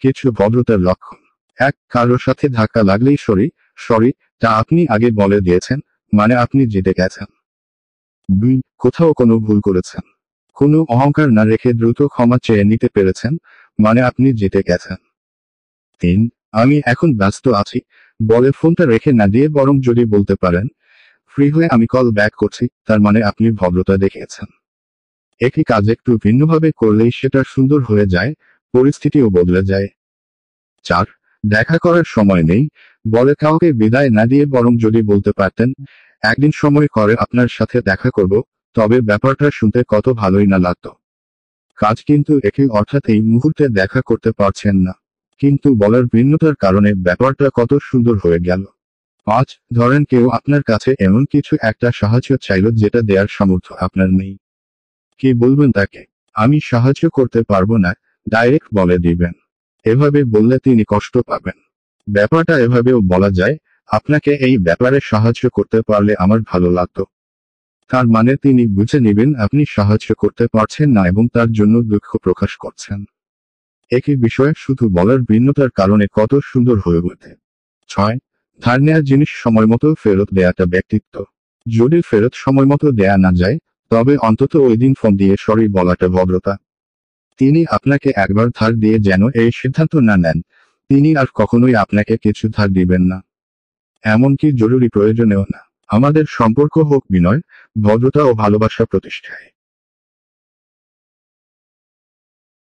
কিছু ভদ্রতার লক্ষণ: 1. কারোর সাথে ধাক্কা লাগলেই সরি, তা আপনি আগে বলে দিয়েছেন, মানে আপনি জিতে গেছেন। 2. কোথাও কোনো ভুল করেছেন, কোনো অহংকার না রেখে দ্রুত ক্ষমা চেয়ে নিতে পেরেছেন, মানে আপনি জিতে গেছেন। 3. আমি এখন ব্যস্ত আছি বলে ফোনটা রেখে না দিয়ে বরং যদি বলতে পারেন ফ্রি হয়ে আমি কল ব্যাক করছি, তার মানে আপনি ভদ্রতা দেখিয়েছেন। একই কাজ একটু ভিন্নভাবে করলেই সেটা সুন্দর হয়ে যায়, পরিস্থিতিও বদলে যায়। 4. দেখা করার সময় নেই বলে কাউকে বিদায় না দিয়ে বরং যদি বলতে পারতেন একদিন সময় করে আপনার সাথে দেখা করব, তবে ব্যাপারটা শুনতে কত ভালোই না লাগতো। কাজ কিন্তু একই, অর্থাৎ এই মুহূর্তে দেখা করতে পারছেন না, কিন্তু বলার ভিন্নতার কারণে ব্যাপারটা কত সুন্দর হয়ে গেল। 5. ধরেন কেউ আপনার কাছে এমন কিছু একটা সাহায্য চাইল যেটা দেওয়ার সামর্থ্য আপনার নেই। কি বলবেন তাকে? আমি সাহায্য করতে পারবো না, ডাইরেক্ট বলে দিবেন। এভাবে বললে তিনি কষ্ট পাবেন। ব্যাপারটা এভাবেও বলা যায়, আপনাকে এই ব্যাপারে সাহায্য করতে পারলে আমার ভালো লাগতো। তার মানে তিনি বুঝে নেবেন আপনি সাহায্য করতে পারছেন না এবং তার জন্য দুঃখ প্রকাশ করছেন। একই বিষয়ে শুধু বলার ভিন্নতার কারণে কত সুন্দর হয়ে ওঠে। 6. ধার নেওয়া জিনিস সময়মতো ফেরত দেয়াটা ব্যক্তিত্ব। যদি ফেরত সময়মতো দেয়া না যায়, তবে অন্তত ওই দিন ফোন দিয়ে সরি বলাটা ভদ্রতা। তিনি আপনাকে একবার ধার দিয়ে যেন এই সিদ্ধান্ত না নেন তিনি আর কখনোই আপনাকে কিছু ধার দিবেন না, এমনকি জরুরি প্রয়োজনেও না। আমাদের সম্পর্ক হোক বিনয়, ভদ্রতা ও ভালোবাসা প্রতিষ্ঠায়।